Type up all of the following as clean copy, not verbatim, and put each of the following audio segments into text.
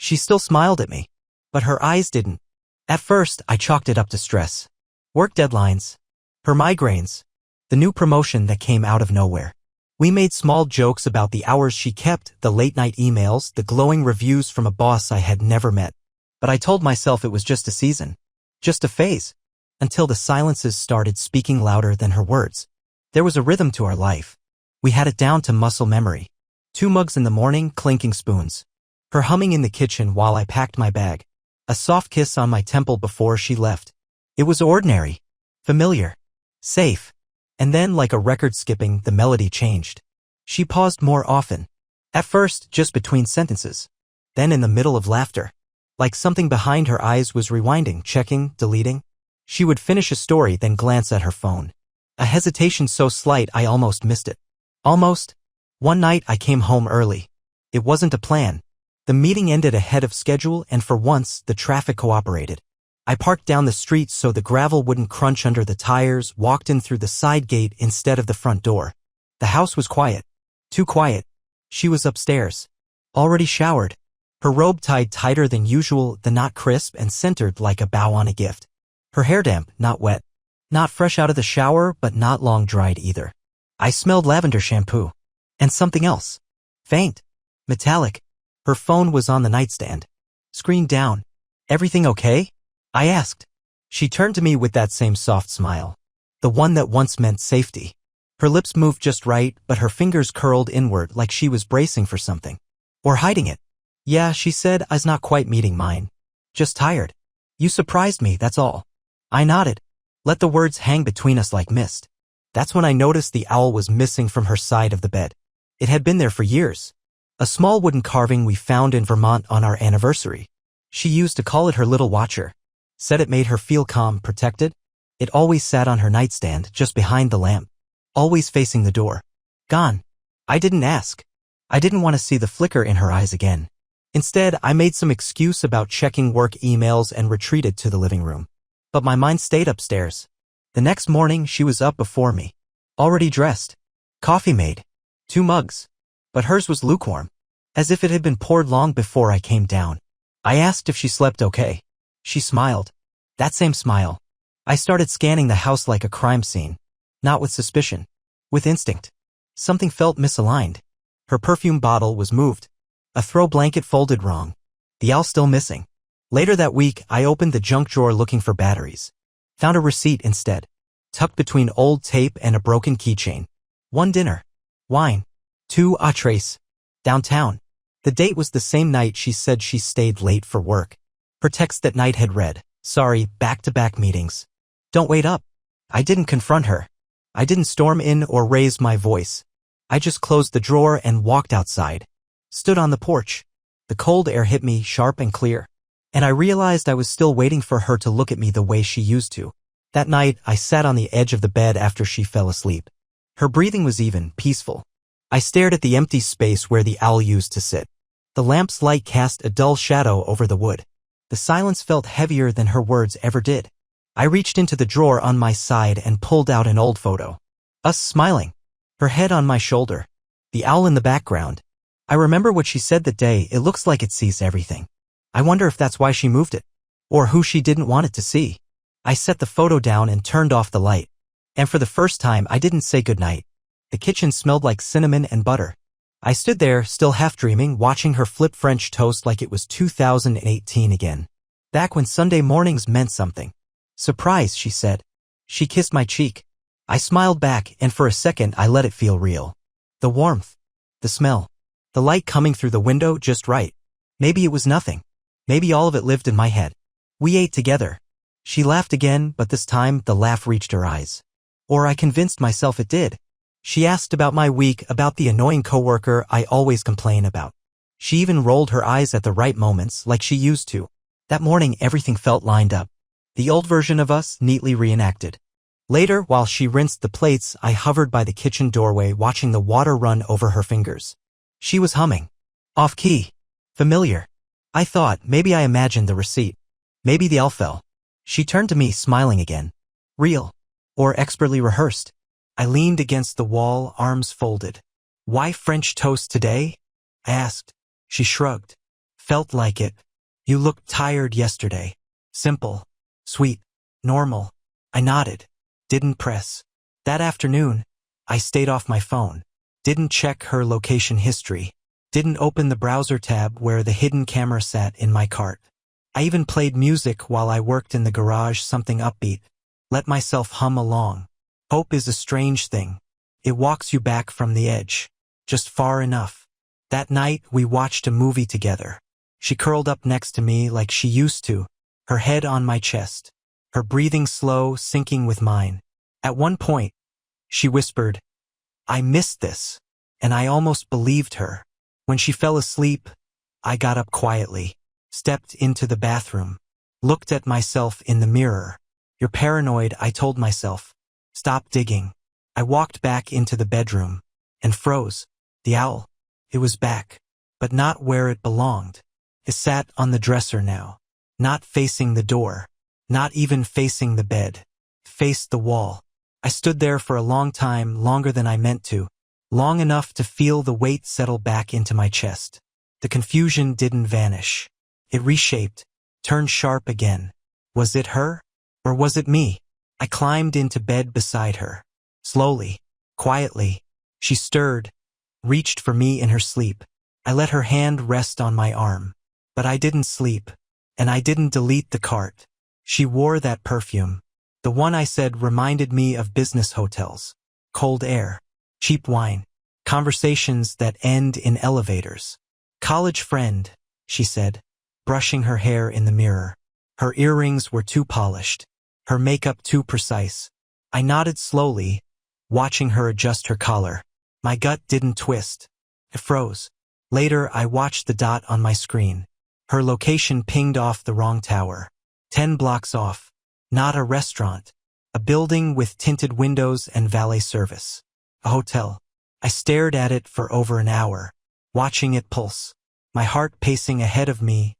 She still smiled at me, but her eyes didn't. At first, I chalked it up to stress. Work deadlines. Her migraines. The new promotion that came out of nowhere. We made small jokes about the hours she kept, the late-night emails, the glowing reviews from a boss I had never met. But I told myself it was just a season. Just a phase. Until the silences started speaking louder than her words. There was a rhythm to our life. We had it down to muscle memory. 2 mugs in the morning, clinking spoons. Her humming in the kitchen while I packed my bag. A soft kiss on my temple before she left. It was ordinary. Familiar. Safe. And then, like a record skipping, the melody changed. She paused more often. At first, just between sentences. Then in the middle of laughter. Like something behind her eyes was rewinding, checking, deleting. She would finish a story, then glance at her phone. A hesitation so slight I almost missed it. Almost. One night I came home early. It wasn't a plan. The meeting ended ahead of schedule, and for once, the traffic cooperated. I parked down the street so the gravel wouldn't crunch under the tires, walked in through the side gate instead of the front door. The house was quiet. Too quiet. She was upstairs. Already showered. Her robe tied tighter than usual, the knot crisp and centered like a bow on a gift. Her hair damp, not wet. Not fresh out of the shower, but not long dried either. I smelled lavender shampoo. And something else. Faint. Metallic. Her phone was on the nightstand. Screen down. Everything okay? I asked. She turned to me with that same soft smile. The one that once meant safety. Her lips moved just right, but her fingers curled inward like she was bracing for something. Or hiding it. Yeah, she said, I's not quite meeting mine. Just tired. You surprised me, that's all. I nodded. Let the words hang between us like mist. That's when I noticed the owl was missing from her side of the bed. It had been there for years. A small wooden carving we found in Vermont on our anniversary. She used to call it her little watcher. Said it made her feel calm, protected. It always sat on her nightstand, just behind the lamp. Always facing the door. Gone. I didn't ask. I didn't want to see the flicker in her eyes again. Instead, I made some excuse about checking work emails and retreated to the living room. But my mind stayed upstairs. The next morning, she was up before me. Already dressed. Coffee made. 2 mugs. But hers was lukewarm. As if it had been poured long before I came down. I asked if she slept okay. She smiled. That same smile. I started scanning the house like a crime scene. Not with suspicion. With instinct. Something felt misaligned. Her perfume bottle was moved. A throw blanket folded wrong. The owl still missing. Later that week, I opened the junk drawer looking for batteries. Found a receipt instead. Tucked between old tape and a broken keychain. 1 dinner. Wine. 2 entrees. Downtown. The date was the same night she said she stayed late for work. Her text that night had read, sorry, back-to-back meetings. Don't wait up. I didn't confront her. I didn't storm in or raise my voice. I just closed the drawer and walked outside. Stood on the porch. The cold air hit me sharp and clear. And I realized I was still waiting for her to look at me the way she used to. That night, I sat on the edge of the bed after she fell asleep. Her breathing was even, peaceful. I stared at the empty space where the owl used to sit. The lamp's light cast a dull shadow over the wood. The silence felt heavier than her words ever did. I reached into the drawer on my side and pulled out an old photo. Us smiling. Her head on my shoulder. The owl in the background. I remember what she said that day, it looks like it sees everything. I wonder if that's why she moved it. Or who she didn't want it to see. I set the photo down and turned off the light. And for the first time, I didn't say goodnight. The kitchen smelled like cinnamon and butter. I stood there, still half dreaming, watching her flip French toast like it was 2018 again. Back when Sunday mornings meant something. Surprise, she said. She kissed my cheek. I smiled back, and for a second I let it feel real. The warmth. The smell. The light coming through the window just right. Maybe it was nothing. Maybe all of it lived in my head. We ate together. She laughed again, but this time the laugh reached her eyes. Or I convinced myself it did. She asked about my week, about the annoying coworker I always complain about. She even rolled her eyes at the right moments like she used to. That morning everything felt lined up. The old version of us neatly reenacted. Later, while she rinsed the plates, I hovered by the kitchen doorway watching the water run over her fingers. She was humming. Off-key. Familiar. I thought, maybe I imagined the receipt. Maybe the owl fell. She turned to me, smiling again. Real. Or expertly rehearsed. I leaned against the wall, arms folded. Why French toast today? I asked. She shrugged. Felt like it. You looked tired yesterday. Simple. Sweet. Normal. I nodded. Didn't press. That afternoon, I stayed off my phone. Didn't check her location history. Didn't open the browser tab where the hidden camera sat in my cart. I even played music while I worked in the garage, something upbeat. Let myself hum along. Hope is a strange thing. It walks you back from the edge. Just far enough. That night, we watched a movie together. She curled up next to me like she used to, her head on my chest, her breathing slow, syncing with mine. At one point, she whispered, "I missed this," and I almost believed her. When she fell asleep, I got up quietly, stepped into the bathroom, looked at myself in the mirror. "You're paranoid," I told myself. "Stop digging." I walked back into the bedroom and froze. The owl. It was back, but not where it belonged. It sat on the dresser now, not facing the door, not even facing the bed. It faced the wall. I stood there for a long time, longer than I meant to, long enough to feel the weight settle back into my chest. The confusion didn't vanish. It reshaped, turned sharp again. Was it her? Or was it me? I climbed into bed beside her. Slowly, quietly, she stirred, reached for me in her sleep. I let her hand rest on my arm. But I didn't sleep, and I didn't delete the cart. She wore that perfume. The one I said reminded me of business hotels, cold air, cheap wine, conversations that end in elevators. "College friend," she said, brushing her hair in the mirror. Her earrings were too polished, her makeup too precise. I nodded slowly, watching her adjust her collar. My gut didn't twist. It froze. Later, I watched the dot on my screen. Her location pinged off the wrong tower. 10 blocks off. Not a restaurant. A building with tinted windows and valet service. A hotel. I stared at it for over an hour, watching it pulse. My heart pacing ahead of me,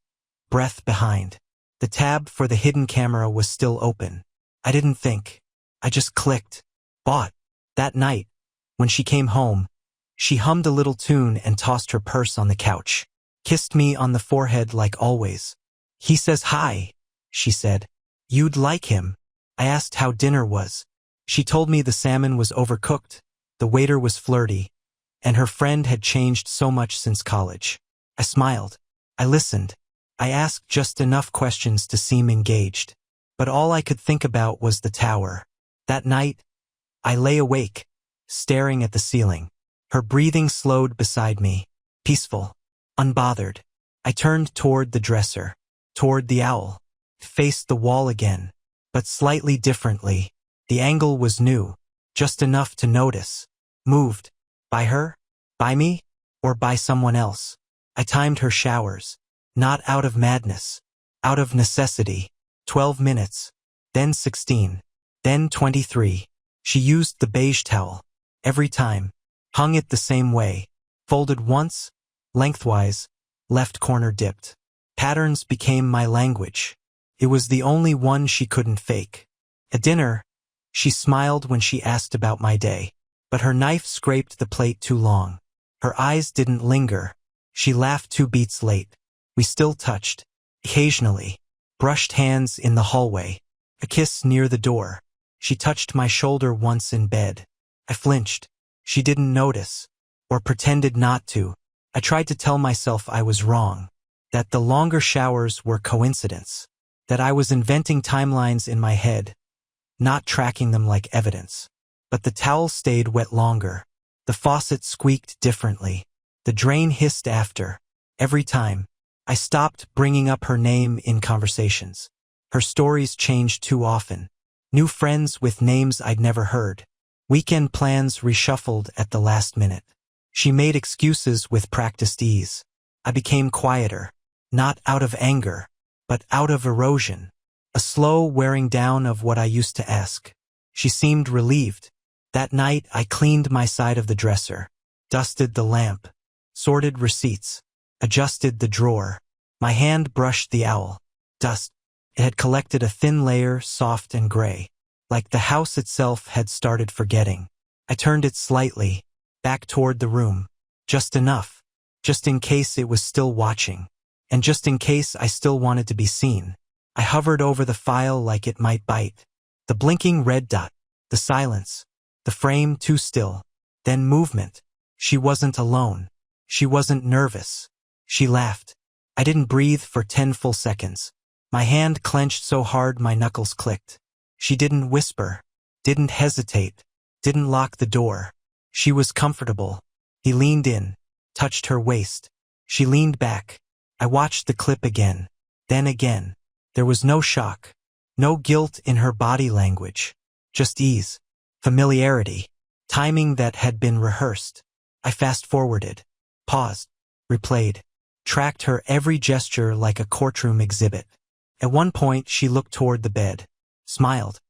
breath behind. The tab for the hidden camera was still open. I didn't think. I just clicked. Bought. That night, when she came home, she hummed a little tune and tossed her purse on the couch. Kissed me on the forehead like always. "He says hi," she said. "You'd like him." I asked how dinner was. She told me the salmon was overcooked, the waiter was flirty, and her friend had changed so much since college. I smiled. I listened. I asked just enough questions to seem engaged. But all I could think about was the tower. That night, I lay awake, staring at the ceiling. Her breathing slowed beside me, peaceful, unbothered. I turned toward the dresser, toward the owl, faced the wall again, but slightly differently. The angle was new, just enough to notice. Moved. By her? By me? Or by someone else? I timed her showers. Not out of madness. Out of necessity. 12 minutes. Then 16. Then 23. She used the beige towel. Every time. Hung it the same way. Folded once, lengthwise, left corner dipped. Patterns became my language. It was the only one she couldn't fake. At dinner, she smiled when she asked about my day, but her knife scraped the plate too long. Her eyes didn't linger. She laughed 2 beats late. We still touched, occasionally, brushed hands in the hallway, a kiss near the door. She touched my shoulder once in bed. I flinched. She didn't notice, or pretended not to. I tried to tell myself I was wrong, that the longer showers were coincidence, that I was inventing timelines in my head, not tracking them like evidence. But the towel stayed wet longer. The faucet squeaked differently. The drain hissed after. Every time, I stopped bringing up her name in conversations. Her stories changed too often. New friends with names I'd never heard. Weekend plans reshuffled at the last minute. She made excuses with practiced ease. I became quieter, not out of anger, but out of erosion. A slow wearing down of what I used to ask. She seemed relieved. That night, I cleaned my side of the dresser, dusted the lamp, sorted receipts, adjusted the drawer. My hand brushed the owl. Dust. It had collected a thin layer, soft and gray, like the house itself had started forgetting. I turned it slightly, back toward the room, just enough, just in case it was still watching. And just in case I still wanted to be seen, I hovered over the file like it might bite. The blinking red dot, the silence, the frame too still, then movement. She wasn't alone. She wasn't nervous. She laughed. I didn't breathe for 10 full seconds. My hand clenched so hard my knuckles clicked. She didn't whisper, didn't hesitate, didn't lock the door. She was comfortable. He leaned in, touched her waist. She leaned back. I watched the clip again, then again. There was no shock, no guilt in her body language, just ease, familiarity, timing that had been rehearsed. I fast-forwarded, paused, replayed, tracked her every gesture like a courtroom exhibit. At one point, she looked toward the bed, smiled.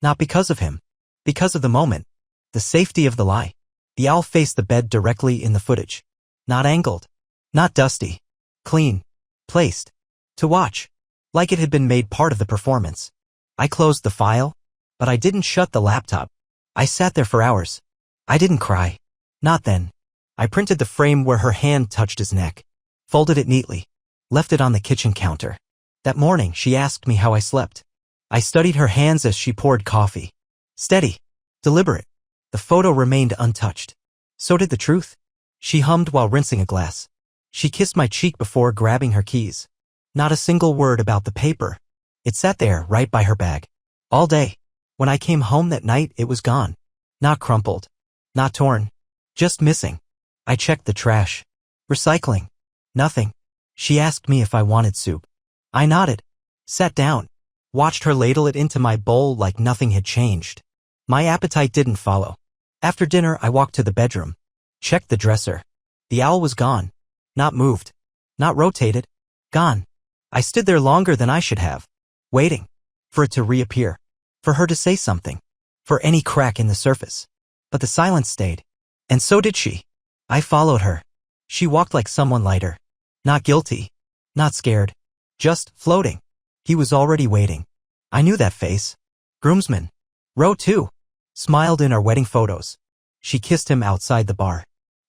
Not because of him, because of the moment, the safety of the lie. The owl faced the bed directly in the footage. Not angled, not dusty, clean, placed, to watch, like it had been made part of the performance. I closed the file, but I didn't shut the laptop. I sat there for hours. I didn't cry. Not then. I printed the frame where her hand touched his neck, folded it neatly, left it on the kitchen counter. That morning, she asked me how I slept. I studied her hands as she poured coffee. Steady, deliberate. The photo remained untouched. So did the truth. She hummed while rinsing a glass. She kissed my cheek before grabbing her keys. Not a single word about the paper. It sat there right by her bag. All day. When I came home that night, it was gone. Not crumpled. Not torn. Just missing. I checked the trash. Recycling. Nothing. She asked me if I wanted soup. I nodded. Sat down. Watched her ladle it into my bowl like nothing had changed. My appetite didn't follow. After dinner, I walked to the bedroom. Checked the dresser. The owl was gone. Not moved. Not rotated. Gone. I stood there longer than I should have. Waiting. For it to reappear. For her to say something. For any crack in the surface. But the silence stayed. And so did she. I followed her. She walked like someone lighter. Not guilty. Not scared. Just floating. He was already waiting. I knew that face. Groomsman. Row 2. Smiled in our wedding photos. She kissed him outside the bar.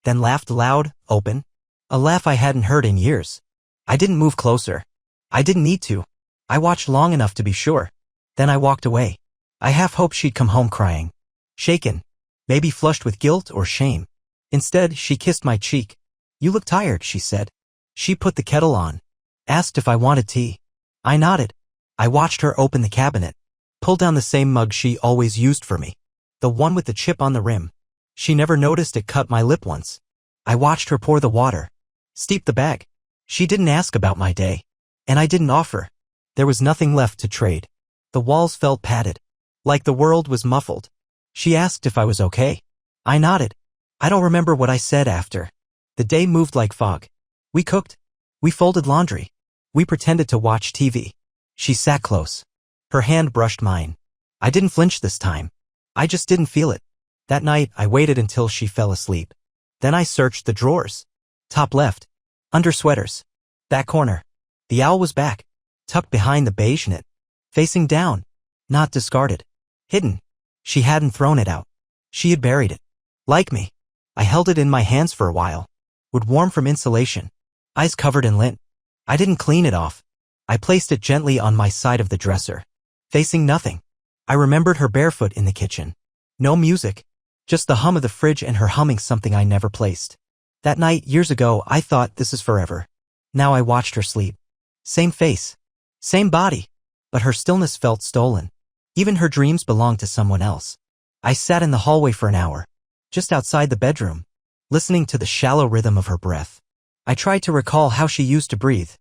Then laughed loud, open. A laugh I hadn't heard in years. I didn't move closer. I didn't need to. I watched long enough to be sure. Then I walked away. I half hoped she'd come home crying. Shaken. Maybe flushed with guilt or shame. Instead, she kissed my cheek. You look tired, she said. She put the kettle on. Asked if I wanted tea. I nodded. I watched her open the cabinet. Pull down the same mug she always used for me. The one with the chip on the rim. She never noticed it cut my lip once. I watched her pour the water. Steep the bag. She didn't ask about my day. And I didn't offer. There was nothing left to trade. The walls felt padded. Like the world was muffled. She asked if I was okay. I nodded. I don't remember what I said after. The day moved like fog. We cooked. We folded laundry. We pretended to watch TV. She sat close. Her hand brushed mine. I didn't flinch this time. I just didn't feel it. That night, I waited until she fell asleep. Then I searched the drawers. Top left. Under sweaters. Back corner. The owl was back. Tucked behind the beige knit. Facing down. Not discarded. Hidden. She hadn't thrown it out. She had buried it. Like me. I held it in my hands for a while. Would warm from insulation. Eyes covered in lint. I didn't clean it off. I placed it gently on my side of the dresser. Facing nothing. I remembered her barefoot in the kitchen. No music. Just the hum of the fridge and her humming something I never placed. That night, years ago, I thought this is forever. Now I watched her sleep. Same face. Same body. But her stillness felt stolen. Even her dreams belonged to someone else. I sat in the hallway for an hour. Just outside the bedroom. Listening to the shallow rhythm of her breath. I tried to recall how she used to breathe.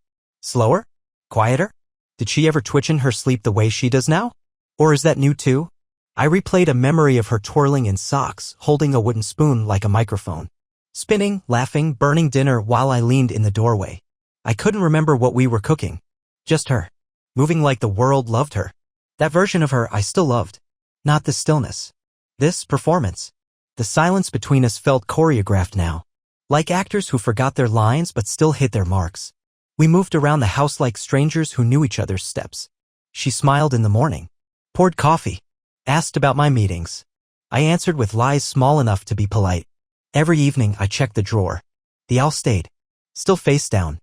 Slower? Quieter? Did she ever twitch in her sleep the way she does now? Or is that new too? I replayed a memory of her twirling in socks, holding a wooden spoon like a microphone. Spinning, laughing, burning dinner while I leaned in the doorway. I couldn't remember what we were cooking. Just her. Moving like the world loved her. That version of her I still loved. Not the stillness. This performance. The silence between us felt choreographed now. Like actors who forgot their lines but still hit their marks. We moved around the house like strangers who knew each other's steps. She smiled in the morning. Poured coffee. Asked about my meetings. I answered with lies small enough to be polite. Every evening I checked the drawer. The owl stayed. Still face down.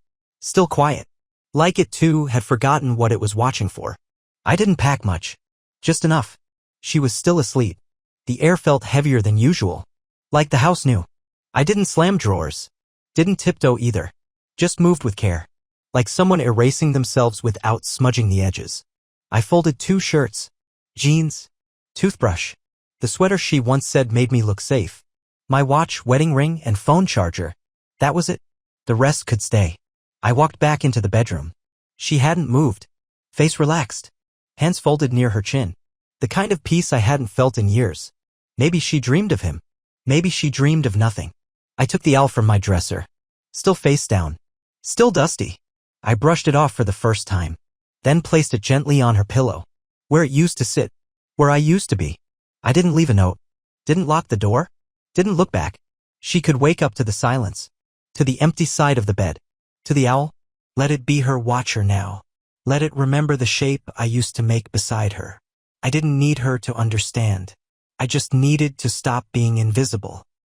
Still quiet. Like it too had forgotten what it was watching for. I didn't pack much. Just enough. She was still asleep. The air felt heavier than usual. Like the house knew. I didn't slam drawers. Didn't tiptoe either. Just moved with care. Like someone erasing themselves without smudging the edges. I folded 2 shirts. Jeans. Toothbrush. The sweater she once said made me look safe. My watch, wedding ring, and phone charger. That was it. The rest could stay. I walked back into the bedroom. She hadn't moved. Face relaxed. Hands folded near her chin. The kind of peace I hadn't felt in years. Maybe she dreamed of him. Maybe she dreamed of nothing. I took the owl from my dresser. Still face down. Still dusty. I brushed it off for the first time. Then placed it gently on her pillow. Where it used to sit. Where I used to be. I didn't leave a note. Didn't lock the door. Didn't look back. She could wake up to the silence. To the empty side of the bed. To the owl. Let it be her watcher now. Let it remember the shape I used to make beside her. I didn't need her to understand. I just needed to stop being invisible.